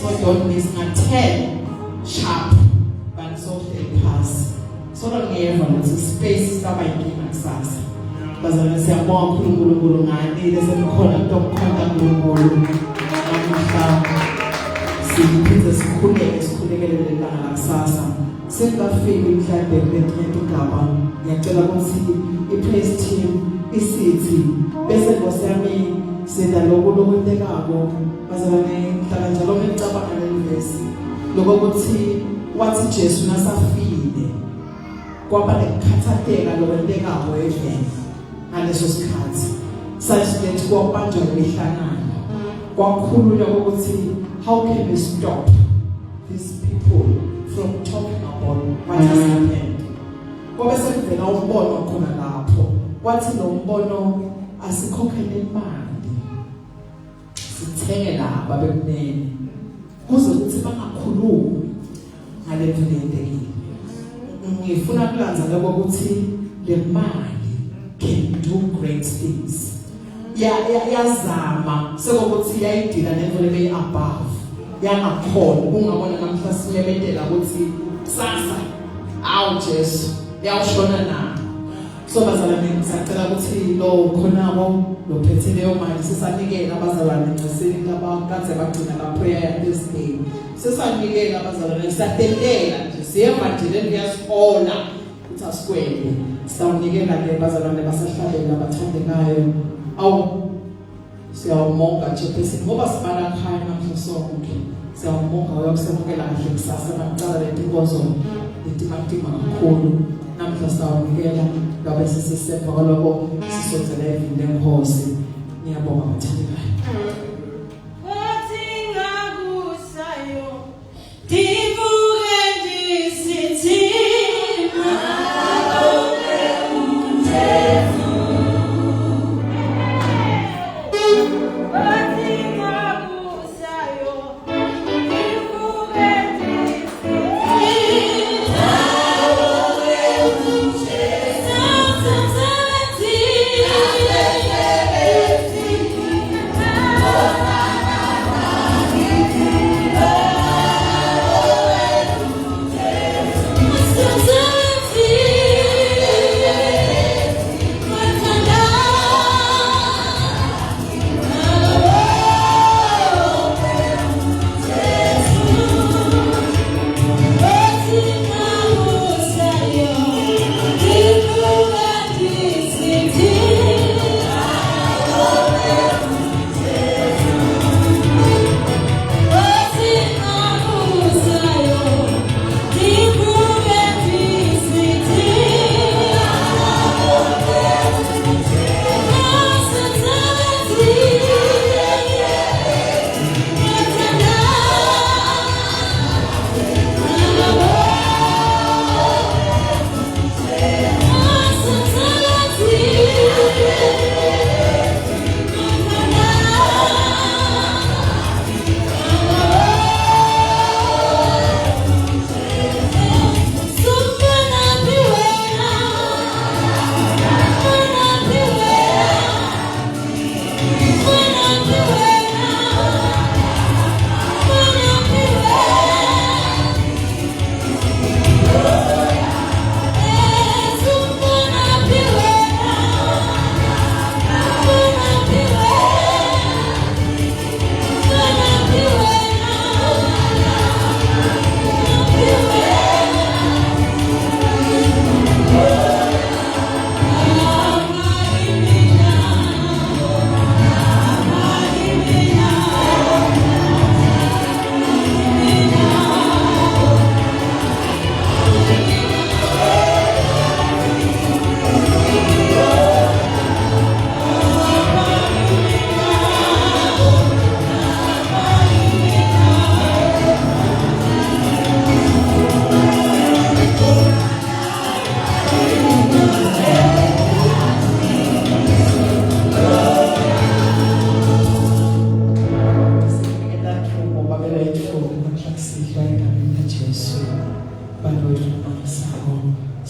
So don't miss at 10 sharp, but so they pass. So kodwa ngiyeva ukuthi space saba inkinga kusasa bazalwane siyabonga uNkulunkulu ngani lesemkhona ukukhona uNkulunkulu namhla siphinde sikhulekele lelanga kusasa sengafika mhlawumbe kulento igaba ngiyacela ukuthi ipraise team isithi bese Nkosi yami senda lokwentekako bazalwane mhlaka njalo ngicabanga lelivesi lokho ukuthi wathi Jesu nasafile kwaba lekhathateka lokwentekako eveni ngaleso sikhathi such that kwabanjwa imihlangano kwakhululwa ukuthi how can we stop these people from talking about what has happened ngoba sekuvela umbono khona lapho wathi lo mbono asikhokhele imali sithenge laba bekunene kuze ukuthi bangakhulumi ngale nto lendekile ngifuna kulanza lokho ukuthi le mali can do great things yazama sekuthi yayidila nento lebeyi above yangakhona ungabona namhla siyabetela ukuthi sasa awu Jesu yawushona na so bazalwane ngisacela ukuthi lo khonabo lo phethe leyo mali sisanikela abazalwane ncesini abakade bagcina la prayer ya this day sisanikela abazalwane sisadelela nje siyeva nje lengiyasibona ukuthi asikwele sawunikela ke abazalwane basahlabela abathandekayo awu siyawumonga nje phezulu ngoba sibala khaya namhla sonke siyawumonga uyakusemukela kahle kusasa bacala letinkonzo letimadima kakhulu namhla sawunikela ngabe sisisemva kwaloko sisothele evini lenkosi ngiyabonga abathandekayo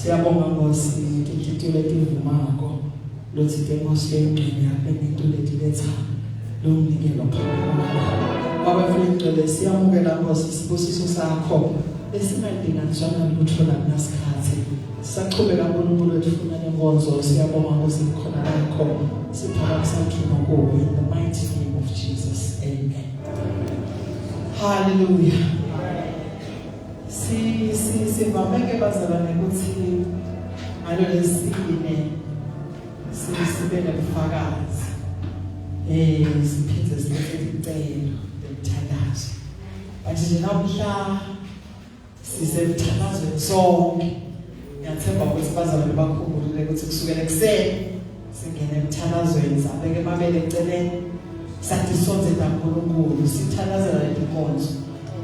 Siyabonga Nkosi ngithuthile letivumako lothi Nkosi yengqina benento letiletha lo mnikelo phakathi baba mfowethu siyamukela Nkosi isibusiso sakho esingadinganiswa nalutho la nasikhathi Saqhubeka uNkulunkulu wethu ufuna nenkonzo siyabonga ukuthi khona la khona siphakamisa umthungo kuwe in the mighty name of Jesus. Amen. Hallelujah. Sivameke bazalwane ukuthi ngalolesine sibe nobufakazi. Siphinde silethe icelo lomthandazo. Bathi nje namhla sisemthandazweni sonke. Ngiyathemba ukuthi bazalwane bakhumbule ukuthi kusukela ekseni singene emthandazweni sabeke mabele eceleni sathi sonke kaNkulunkulu sithandazela lenkonzo.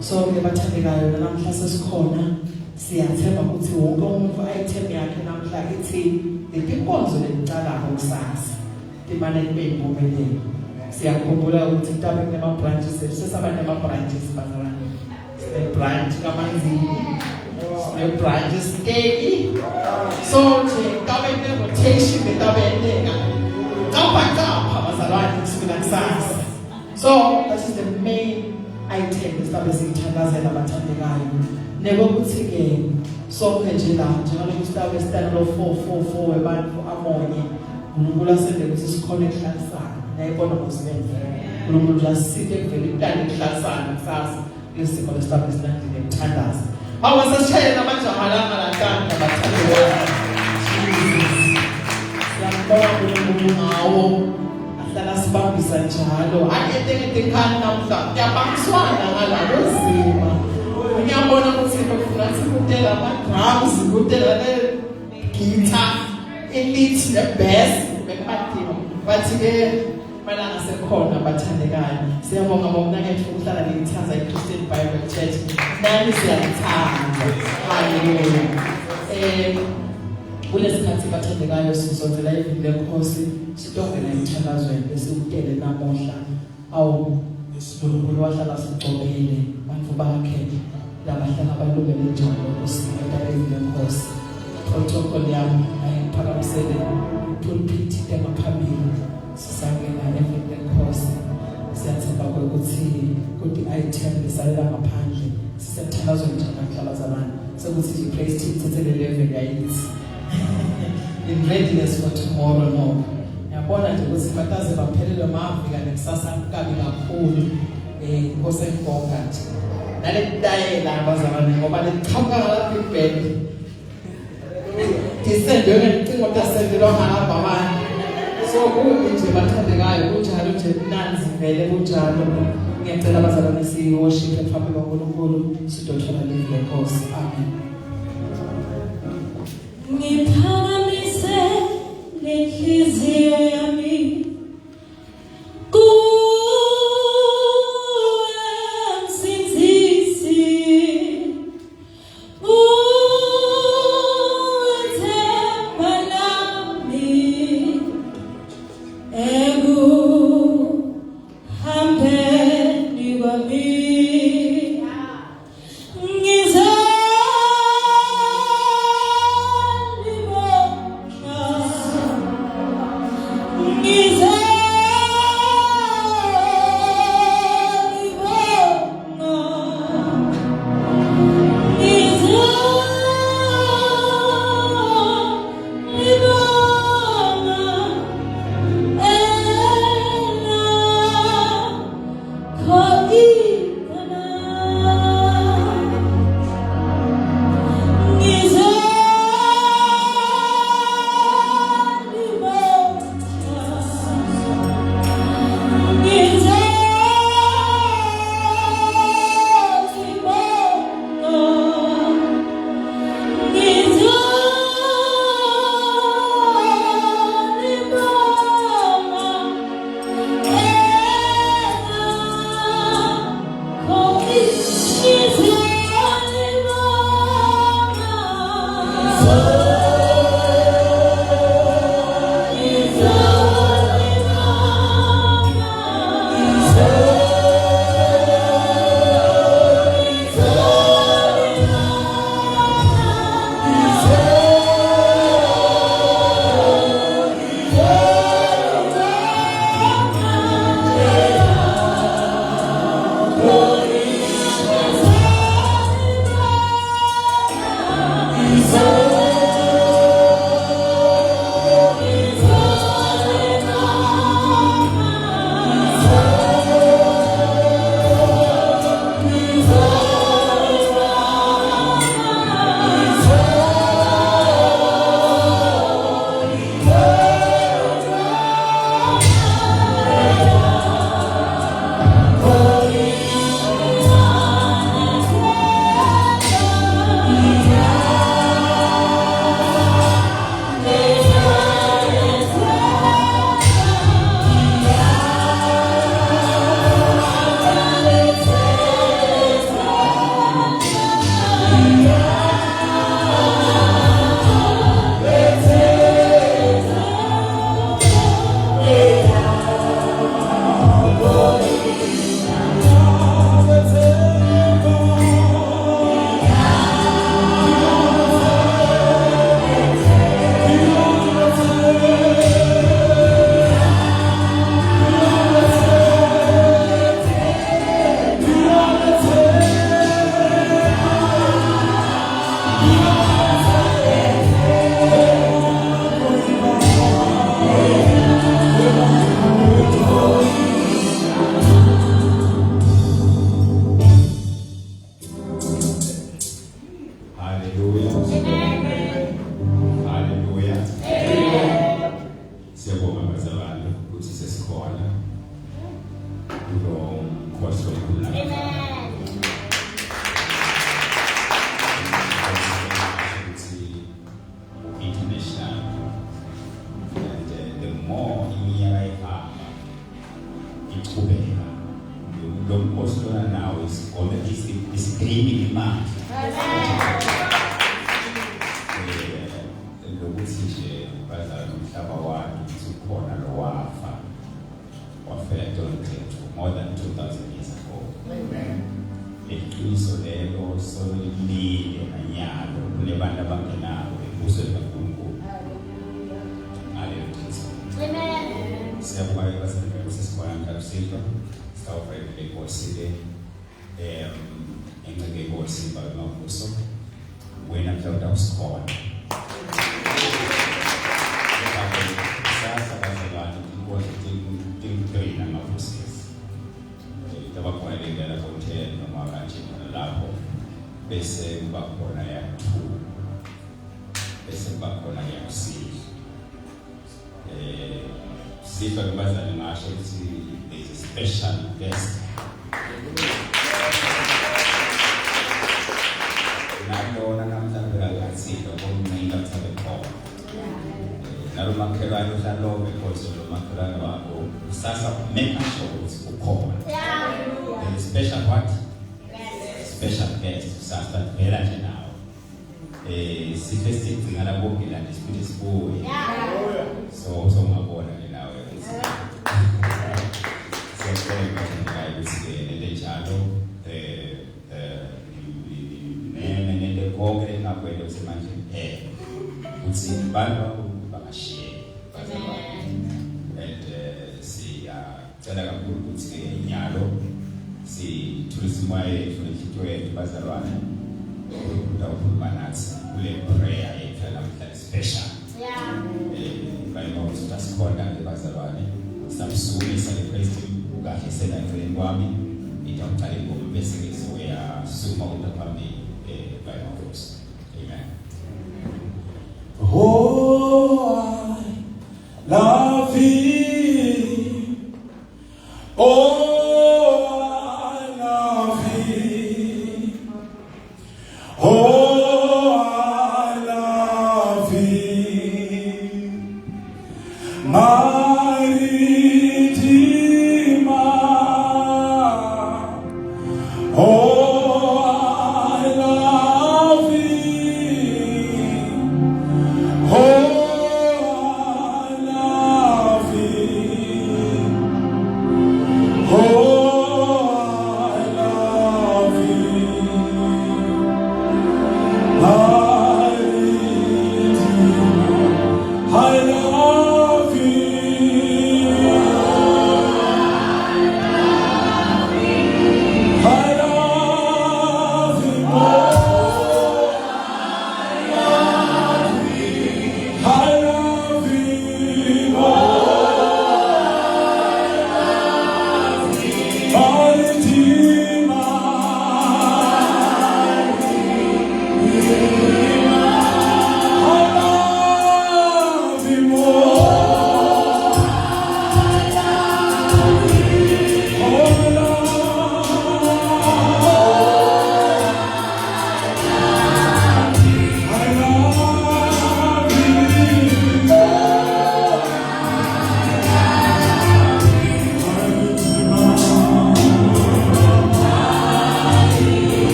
So ke bathandekayo namhla sesikhona siyathemba ukuthi wonke umuntu item yakhe namhla ithi inkonzo lelicala kusasa imane kube impumelelo. Siyakhumbula ukuthi mhlawumbe kunama branches sesabanye ama branches bazalwane. Branch kaManzini, branches keki. So nje kabe rotation betabeleka. Kapha bazalwane kusukela kusasa. So that is the main item esibe sithandazela abathandekayo. Nebokuthi ke sonke nje la njalo sibe stand lo 444 webantu amonye. uNkulunkulu asende ukuthi sikhona ekhlasana. Nayibona ngosebenza. uNkulunkulu jasithe kuvela iplani ekhlasana kusasa. Lesimo lesithathu esinandile emthandazo. Awasashayela amajaha lama lankanda bathandekayo. Siyabonga uNkulunkulu ngawo. Ahlala sibambisa njalo. Akethe ekhaya namhla. Kuyabambiswana ngalabo zima. Ngiyabona ukuthi bafuna sikutela ama-drums, kutela le-guitar, i-lead, ne-bass, bekubadima. Bathi-ke malanga sekhona bathandekayo. Siyabonga ngokunakethu ukuhlala nilithanza i-Christian Bible Church. Nani siyalithanda. Hallelujah. Kulesikhathi bathandekayo sizonzela ivili lenkosi sitongela emthandazweni besikutele namuhla. Awu uNkulunkulu wahlala sigcobele bantu bakhe labahlala balungele njalo kusikela ivili lenkosi. Protocol yami ayiphakamisele pulpit emaphambili sisangena ivili lenkosi. Siyathemba ukuthi kuti item lisalela ngaphandle sisemthandazweni njalo abazalwane sokuthi i-praise team thathele level yayithi in readiness for tomorrow. No, yabona nje ukuthi bataze baphelele mavika nekusasa kabi kakhulu. Inkosi engibonga nje nalekudayela abazalwane ngoba liqhamuka lapha ibheke disendwe ngecingo tasendelwa ngaba abantu. So nje bathandekayo kunjalo nje nanzi vele kunjalo. Ngiyacela abazalwane siworship phambi kwaNkulunkulu sidothola level lenkosi. Amen. Ngiphakamise lenhliziyo yami Ngiza imali. Lokuthi nje bazalwane umhlaba wami ukhona lo wafa wafela eNtshonalanga more than 2,000 years ago. Amen. Iqiniso lelo solilile nanyalo kunebantu abangenawo ebusweni kaNkulunkulu. Hallelujah. Amen. Siyabonga basebenza sesikhona kaBusika sawufrele enkosini engceke inkosi baMavuso wena mhlawumbe usikhona. Sasa bazalwane inkosi tingiphoyina Mavuso. Tabakhona lengela ko10 noma kanje lapho bese kuba khona ya2 bese kuba khona ya6 sifa kubazali ngasho ukuthi there is a special guest nalona namhlanje akathika ngokuningi athabe khona nalo makhelwane uhlalo because lo makhelwane wakho sasa make sure ukuthi ukhona. The special what? Special guest sasa vela nje nawo. Sifesti ngala bonke la disiphi sibuye. So ngabona ke nawe ukuthi. Siyacela ukuthi le njalo nene konke ngakwenda usemanje ukuthi abantu bangashare bazalwane. And siyacela kakhulu ukuthi inyalo si tourism waye funekitwe bazalwane ukukhuluma nathi kule prayer yethu namhlanje special. Bayibona ukuthi asikhona bazalwane samsule celebrate ukahle senayifeni kwami itakuqala ingoma bese ke soya suma utaphambi bayibona. Amen. Oh, I love you. Oh, I love you.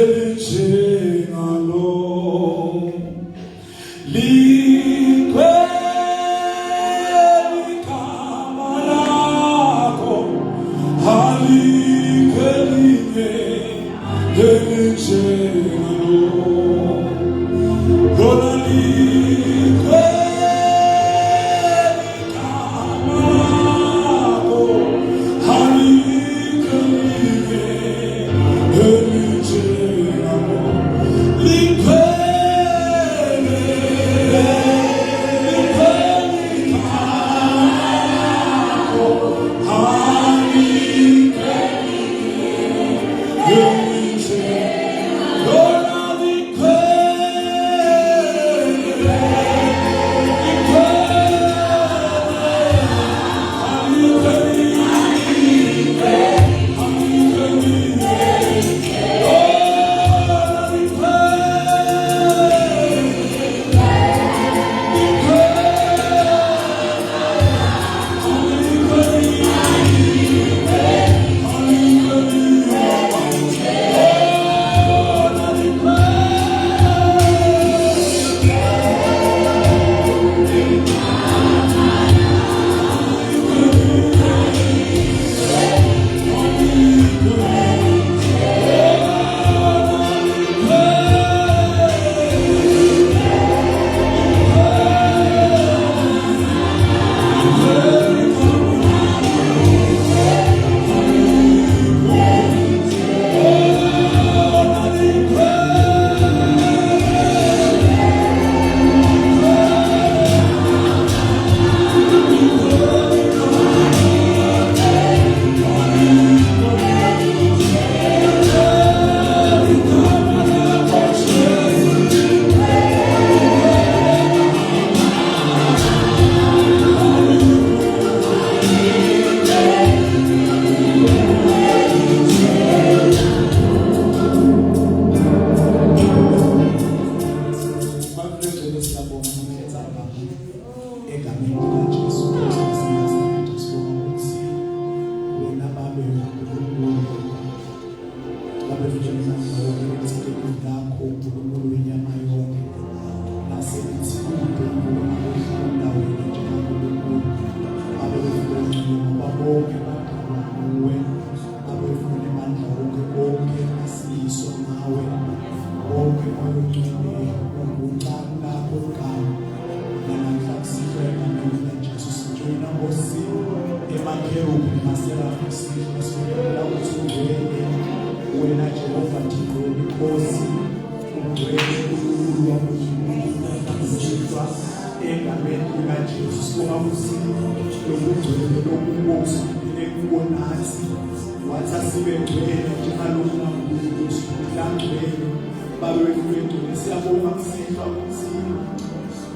elinjengalo likhwe igama lakho alikho elinye elinjengalo lona likhwe igama lakho alikho elinye elinjengalo likhwe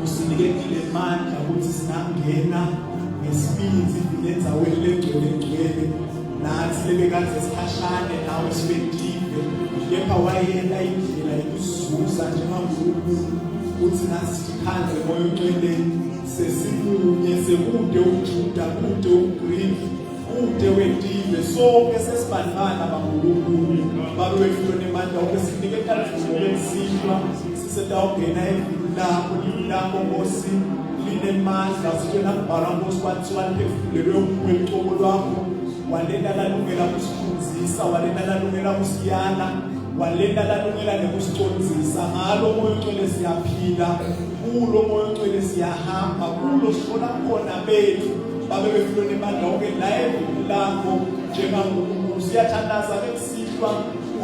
usinikekile manje ukuthi singangena ngesibindi lenzaweni legcwele nathi lebekade sikhashane nawe sibedile kepha wayena indlela yokuzuza njengaNkulunkulu uthi nasikhandle moya ucwele sesimunye sekude uJuda kude uGriki kude wedile sonke sesibandana baNkulunkulu babe wefuna emandla okwesiknikekela ngokwesifwa sisetawungena evini lakho Nkosi linemandla sitshela kubhala Nkosi kwathiwa liphefumulelwe umoya eqobo lwakho walenda lalungela kusifundisa walenda lalungela kusiyana walenda lalungela nekusiconsisa ngalo moya ucwele siyaphila kulo moya ucwele siyahamba kulo sifuna khona bethu babe befuna emandla onke la evini lakho njengaNkulunkulu siyathandaza bekusifwa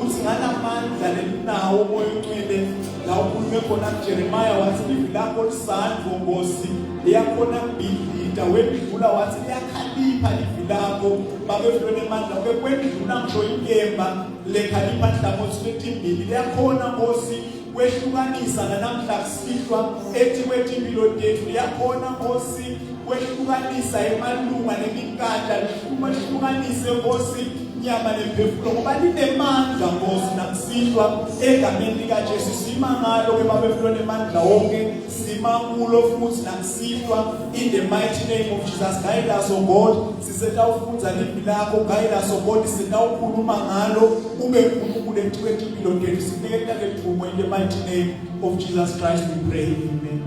uthi nganamandla lenawo moya ucwele la ukhulume khona kuJeremiah wathi livi lakho lisandvo Nkosi liyakhona kubhidlita wedlula wathi liyakhalipha livi lakho babefuna emandla kwendlula ngisho inkemba lekhalipha nhlangothi letimbili liyakhona Nkosi kwehlukanisa namhla kusihlwa ethi kwetimpilo tethu liyakhona Nkosi kwehlukanisa emalunga neminkandla lihlukanise Nkosi inyama nemphefumulo ngoba linemandla Nkosi nakusihlwa egameni lika Jesu sima ngalo ke babefuna nemandla wonke sima kulo futhi nakusihlwa in the mighty name of Jesus. Guide us O God, sisetawufunza lipi lakho, guide us O God, sitawukhuluma ngalo ube uNkulunkulu empilweni yethu sinike lake thumo in the mighty name of Jesus Christ we pray. Amen.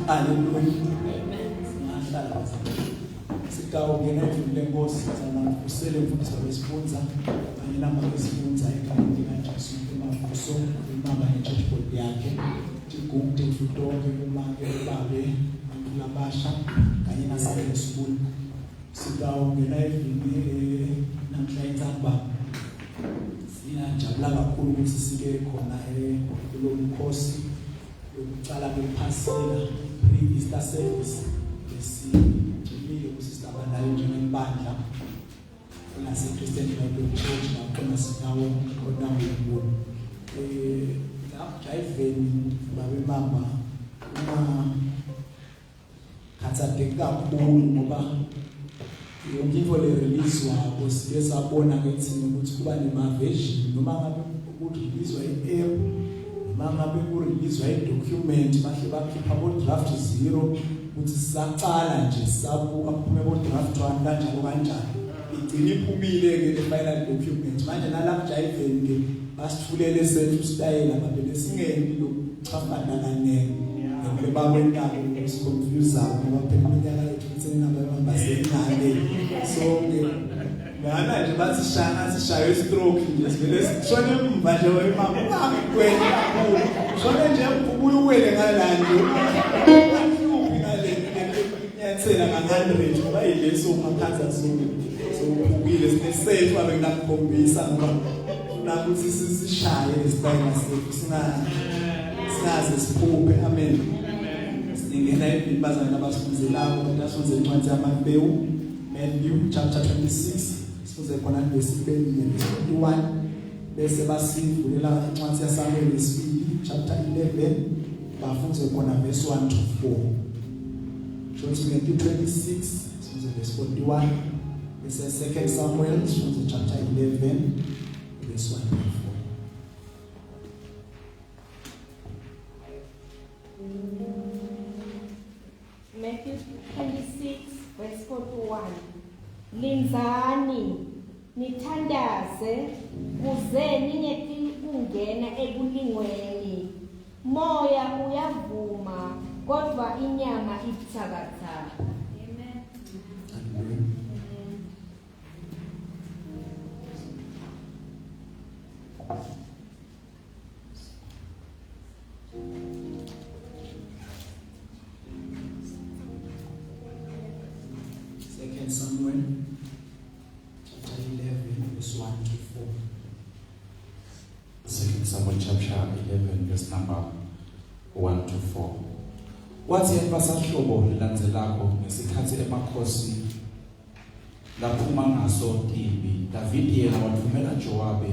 Hallelujah. Sitawungena endlini lenkosi sana usele mfundisi wesifunza kanye namba wesifunza ekhaya lika Jesu emafuso imama nechurch board yakhe tigumde futonke kumake babe labasha kanye nasele school. Sitawungena endlini namhlanje aba siyajabula kakhulu ukuthi sike khona kulo mkhosi yokucala bephasela pre-Easter service lesijimile kusisabanayo njengembandla nase Christian Bible Church nakhona sinawo khona ngoku lapha babe mama khatsate kakhulu ngoba yonke into le release wabo sibe sabona ngethini ukuthi kuba nema version noma ngabe ukurelease i-app noma ngabe kurelease i-document bahle bakhipha bo draft 0 ukuthi sisaqala nje sabuka kuphume bo draft 1 kanjalo igcina iphumile ke le final document manje nalapha Jiven ke basithulele sethu style ababele singeni lokuchafana kanene ngoba bakwentaba ukusiconfuse ngoba phela iminyaka yethu itsenaba basencane so ke ngana nje bathi sishaye stroke nje sivele sishone umva nje wemama ukwela kakhulu shone nje ubuye uwele ngalanje ngale nyathela nga100 ngoba yileso ngaphansi so ubile sinesethu abekungakhombisa ngoba nakuthi sisishaye isibaya sethu singaze siphuphe. Amen. Singena ibazana abasifundelayo batasonze incwadi yamaMateyu Matthew chapter 26 sifunze khona verse 21 bese basivulela incwadi yaSamuel lesibili chapter 11 bafunze khona verse 1 to 4. Matthew 26 sifunze verse 41 bese 2 Samuel sifunze chapter 11 verse 1 to 4. Matthew 26 verse 41. Linzani nithandaze kuze ningeti kungena ekulingweni. Moya uyavuma kodwa inyama ibuthakathaka. Amen. Samuel chapter 11 verse 1 to 4. 2 Samuel chapter 11 verse number 1 to 4. Wathi empasahlobo lilandzelako ngesikhathi emakhosi laphuma ngaso timbi David yena wathumela Jowabe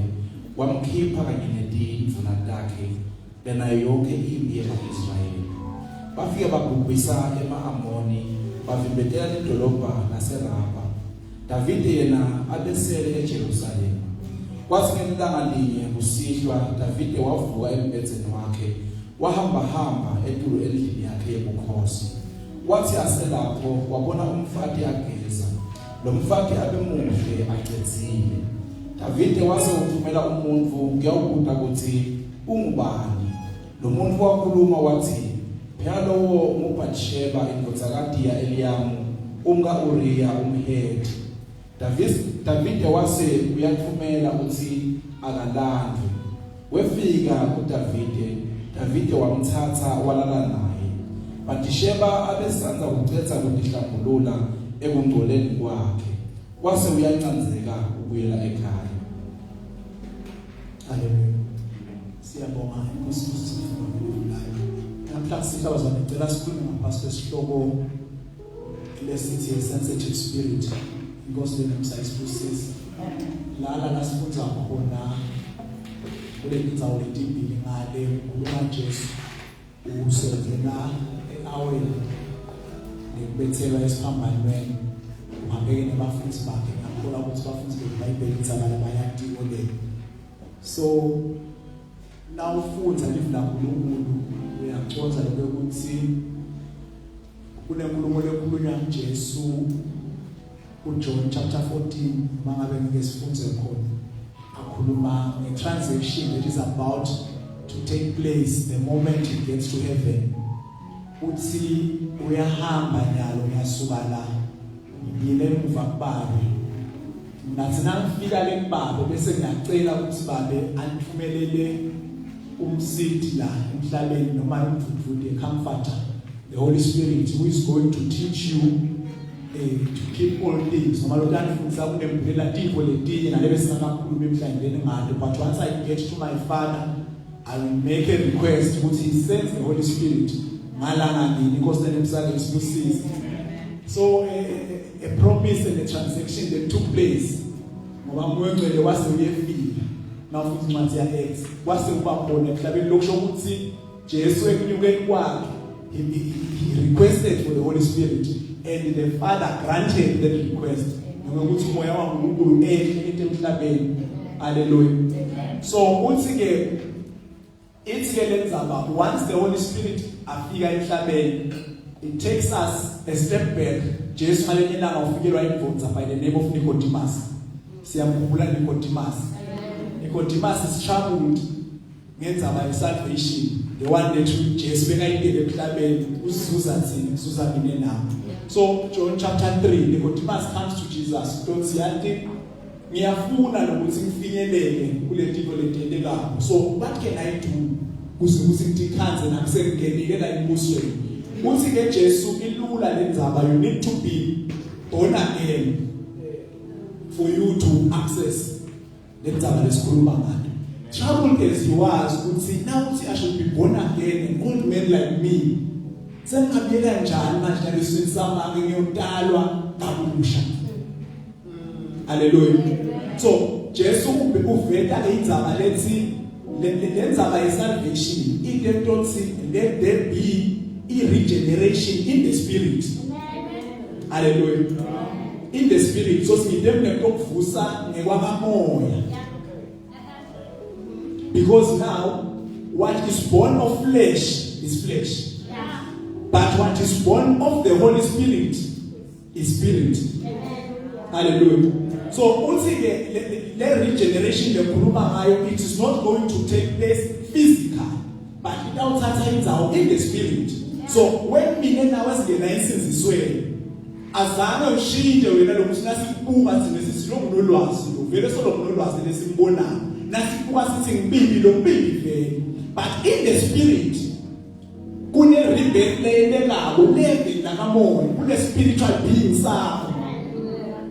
wamkhipha kanye netindvuna takhe benayo yonke impi yaseIsrayeli. Bafika babhubhisa ema-Amoni bavimbetela idolobha laseRaba. David yena abesele eJerusalema. Kwathi ngelanga linye kusihlwa David wavuka embhedeni wakhe wahamba etulo endlini yakhe yobukhosi. Wathi aselapho wabona umfati ageza. Lo mfati abemuhle acedzile. David wase uthumela umuntu ngiyawubuza ukuthi ungubani. Lo muntu wakhuluma wathi phela lowo nguBathsheba indodakazi yaEliyamu umka-Uriya umHethi. David wase uyathumela uthi akalandwe. Wefika David wamthatha walala naye. Bathsheba abesanza ukucetha ukuhlambulula ekungcoleni kwakhe. Wase uyancanzeka ukuyela ekhaya. Hallelujah. Siyabonga inkosi sifundelayo. Namhla sihlaba zona ngicela sikhulume ngapastor sihloko lesithi sensitive spirit. Inkosi lenomsayisibusisi. La sifunza khona kule ndzawo letibili ngale ukhuluma Jesu usenzela eaweni nekubethelwa esiphambanweni uhambeke nabafundi bakhe khona ukuthi bafundise iBhayibheli inzaba labayadingo le. So now ufundza live la uNkulunkulu uyaconza lokuthi kunenkulumo lekhulunywa uJesu uJohn chapter 14 mangabe ngeke sifunze khona akhuluma ngetransaction that is about to take place the moment he gets to heaven. Uthi uyahamba nyalo uyasuka la ngile emuva kubabe nathi nangifika le kubabe bese ngiyacela ukuthi babe anthumelele umsidi la emhlabeni noma umvuvude comforter, the Holy Spirit, who is going to teach you to keep all things. Noma lo tani fundisa kunembela tipo letinye nalebe singakakhuluma emhlabeni ngalo, but once I get to my Father I will make a request ukuthi he sends the Holy Spirit malanga ngini inkosi nemsakhe sibusize. So a promise and a transaction that took place ngoba ngwengcwele wase uyefika na futhi incwadi ya Acts wase kuba khona emhlabeni lokusho ukuthi Jesu ekunyukeni kwakhe he requested for the Holy Spirit and the Father granted that request ngokuthi umoya waNkulunkulu into emhlabeni. Hallelujah. So uthi ke it's lenza once the Holy Spirit afika emhlabeni, it takes us a step back. Jesu malena ngafikelwa imvonza by the name of Nicodemus. Siyamkhumbula Nicodemus. Nicodemus is troubled ngendzaba ye salvation, the one that Jesu bekayidele emhlabeni usizuza thini usizuza mina nawe. So John chapter 3, Nicodemus comes to Jesus. Don't yathi ngiyafuna lokuthi ngifinyelele kule ntiko letendekayo. So what can I do ukuze ngikhanze nakusengenike la imbusweni? Uthi ke Jesu ilula lendzaba, you need to be born again for you to access lendzaba lesikhuluma ngayo. Troubled as he was, uthi now uthi I should be born again, an old man like me. Sengabiyela njani manje lesweni sami ngiyodalwa kabusha. Hallelujah. So Jesu uveta indzaba lethi lendzaba ye salvation, intentothi let there be a regeneration in the spirit. Hallelujah. In the spirit, so ngidembe ukuvusa ngekwamoya. Because now what is born of flesh is flesh. But what is born of the Holy Spirit is spirit. Hallelujah. So the regeneration the khuluma ngayo, it is not going to take place physical, but itawuthatha in the spirit. So when mina nawe singena insinzisweni azange ushinde wena lokuthi nasibuka thina sisilongo nolwazi vele solongo nolwazi lesimbonayo nasibuka sithi ngibimbi lo mbimbi vele, but in the spirit kune rebirth leyelekako level lakamoya kune spiritual being sakho.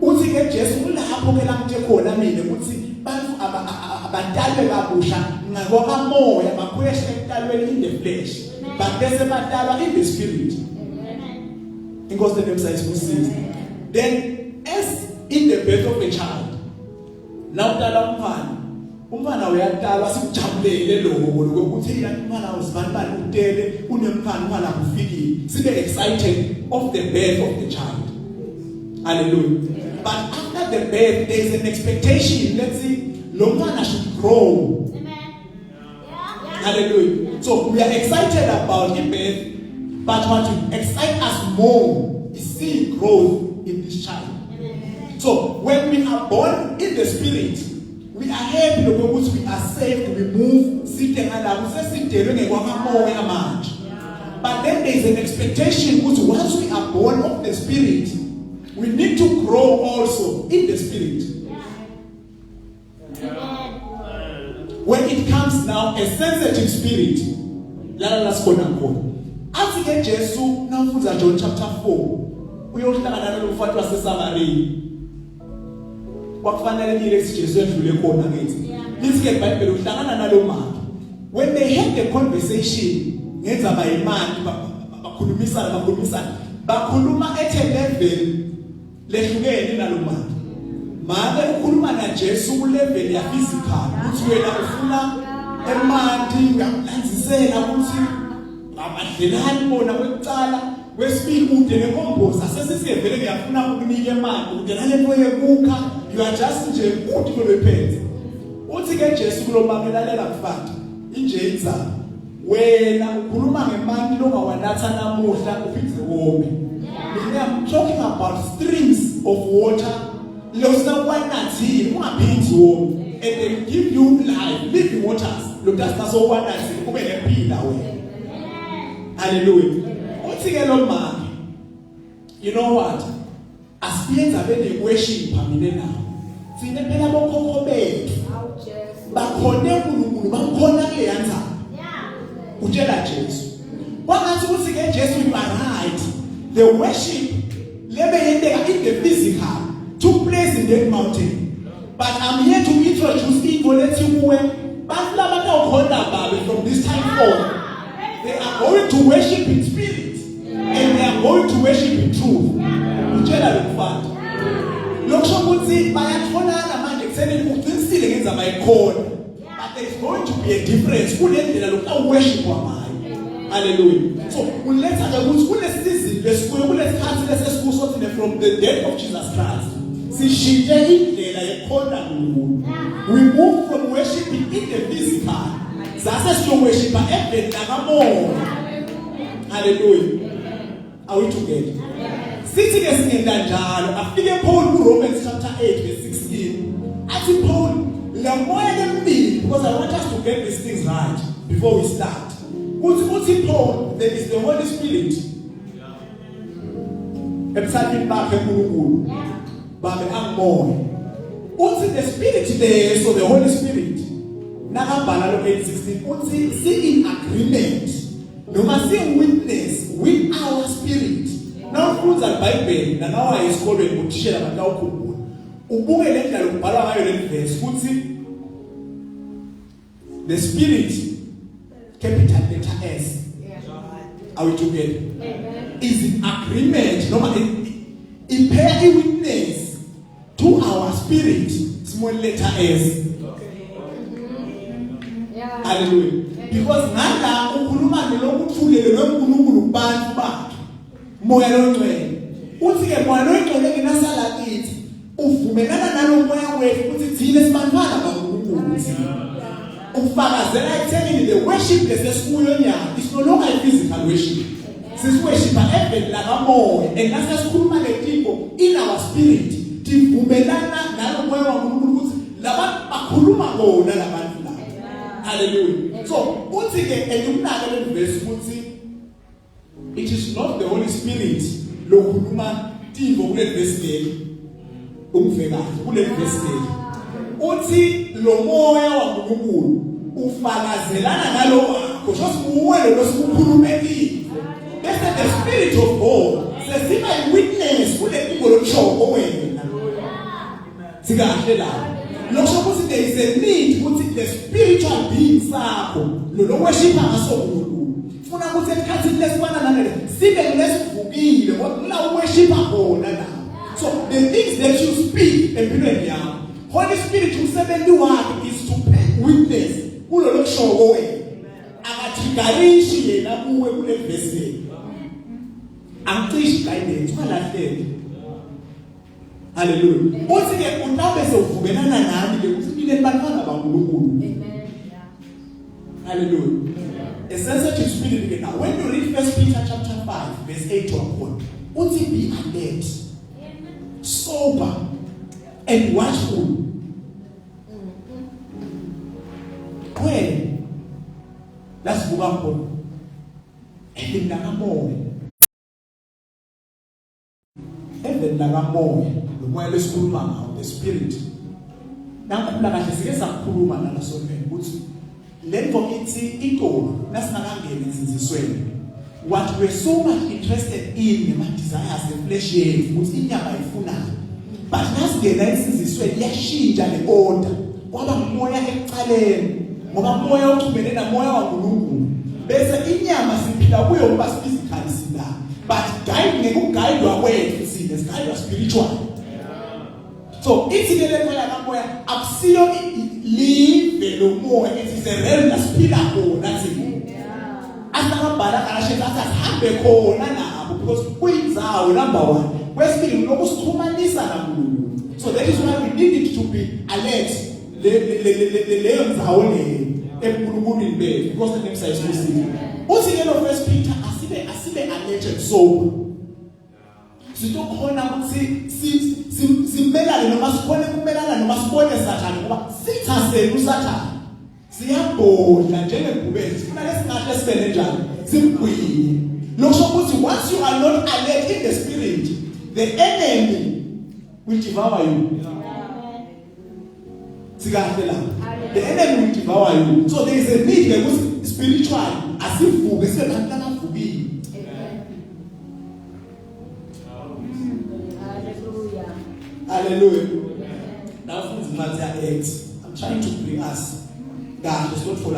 Uthi ke Jesu kulapho ke la ngithe khona mina ukuthi bantu abadalwe kabusha ngakwamoya bakhweshe ekudalweni in the flesh, but bese badalwa in the spirit. Inkosi nemsayisibusize. Then as in the birth of a child, now udala umfana uyadalwa sikujabulele lokho ukuthi yena umfana uzibanibani udele unemfana umfana kufikile sibe excited of the birth of the child. Hallelujah. But after the birth there is an expectation, let's see, lo mfana should grow. Amen. Hallelujah. So we are excited about the birth, but what will excite us more is seeing growth in this child. Amen. So when we are born in the spirit, we are happy because we are saved, we move, sitting and but then there is an expectation because once we are born of the spirit, we need to grow also in the spirit. When it comes now, a sensitive spirit, let's go now. As again, Jesus, now John chapter 4, we all stand and look for Samaria. What finally directs Jesus to the corner against. Let's get back to another man. When they had the conversation, it's about a man, Bakuluma at a level, let you get in a woman. Mother Kuluma na Jesu level ya physical, which we are full of a man, say, I will see. The hand on a website, we speak with the compost, as I say, very afuna kunige man, the hand for a you are just nje uthi kulophethe uthi ke Jesu kulomamelalela mfana inje inzalo wena ukhuluma ngemani longawanatha namuhla uphindze wome I'm talking about streams of water losina kwanathi ungaphindzi wome and they give you life living waters lokuthatha naso kwanathi kube nempila wena hallelujah uthi ke lo mama you know what asiyenza bene worship phamile nawo sine phela bokhokho bethu bakhona uNkulunkulu bakhona leyanza utshela Jesu wangathi uthi ke Jesu you are right the worship lebe yendeka in the physical took place in that mountain but I'm here to introduce people let you kuwe bantu labakawukhona babe from this time forward they are going to worship in spirit and they are going to worship in truth utshela lokufana lokusho ukuthi bayakhonana manje kusenele uqinisile ngenza bayikhona but there is going to be a difference kulendlela lokuthi worship wamayo hallelujah so uletha ke ukuthi kulesizini lesikuyo kulesikhathi lesesikuso thina from the death of Jesus Christ sishintshe indlela yokukhona uNkulunkulu we move from worshiping in the physical sase siyo worship eveni nakamoya hallelujah are we together sithi ke singenda njalo afike Paul ku Romans chapter 8 verse 16 athi Paul la moya lemibili because I want us to get these things right before we start uthi Paul there is the Holy Spirit emsakini bakhe uNkulunkulu babe angomoya uthi the Spirit there so the Holy Spirit nakabhala lo 8:16 uthi see in agreement noma see witness with our spirit now ufunda iBhayibheli na nawa esikolweni uthishela abantu awukhumbula ubuke le ndlela lokubhalwa ngayo le verse ukuthi the Spirit capital letter S are we together is in agreement noma in bear witness to our spirit small letter S hallelujah because ngala ukhuluma ngelokuthulele loNkulunkulu kubantu bakhe moya longcwele uthi ke moya longcwele nginasala kithi uvumelana nalomoya wethu ukuthi thina sibantwana bakaNkulunkulu ufakazela ekutheni the worship lesesikuyo nyaka is no longer a physical worship sisiworship eveni lakamoya and nasesikhuluma ngetinto in our spirit tivumelana nalomoya waNkulunkulu ukuthi labantu bakhuluma bona labantu laba hallelujah so uthi ke endukunake le verse ukuthi it is not the Holy Spirit lokhuluma tinto kule verse le umvekazi kule verse le uthi lo moya waNkulunkulu ufakazelana nalo wakho sosibuwe lo sikukhulumekile bese the Spirit of God sesiba witness kule tinto lokushoko wena sikahle la lokho ukuthi there is a need ukuthi the spiritual being sakho lo worship ngaso uNkulunkulu funa ukuthi esikhathini lesifana nalelo sibe lesivukile ngoba worship khona la so the things that you speak empilweni yakho Holy Spirit umsebenzi wakhe is to bear witness kulo lokushoko wena akathigalishi yena kuwe kule verse le angicishi guidance malahlele hallelujah uthi ke unabe sovumelana nami ke ukuthi mina bantwana baNkulunkulu amen hallelujah a sensitive spirit again now when you read 1 Peter chapter 5 verse 8 to 11 uthi be alert sober and watchful when that's buka and nakamoya and nakamoya moya lesikhuluma ngawo the spirit nakhuluma kahle sike sakhuluma nala sonke ukuthi lento ithi intolo nasinakangena ezinzisweni what we're so much interested in my desires the flesh yethu ukuthi inyama ifunayo but nasingena ezinzisweni yashintsha le order kwaba umoya ekucaleni ngoba umoya uxhumene namoya waNkulunkulu bese inyama siphila kuyo ngoba physical sila but guide ngekuguidwa kwethu sine siguidwa spiritual so ithi le moya kamoya akusiyo live lo moya it is a realm lasiphila khona thina asakabhala kahle asihambe khona nabo because kuyindzawo number 1 kwesibili lokusixhumanisa naNkulunkulu So that is why we need it to be alert. Leyo ndzawo le enkulunkulu bethu because the name says Muslim. Uthi ke lo First Peter asibe alerted sober. Sitokhona ukuthi simelane noma sibone kumelana noma sibone sathane ngoba sithasele usathane. Siyabhodla njengebhubesi sifuna lesingahle sibe nenjani simgwinye. Lokusho ukuthi once you are not alert in the spirit, the enemy will devour you. The enemy will devour you. So there is a need because spiritual as if we say Hallelujah. Now, I'm trying to bring us. God is not for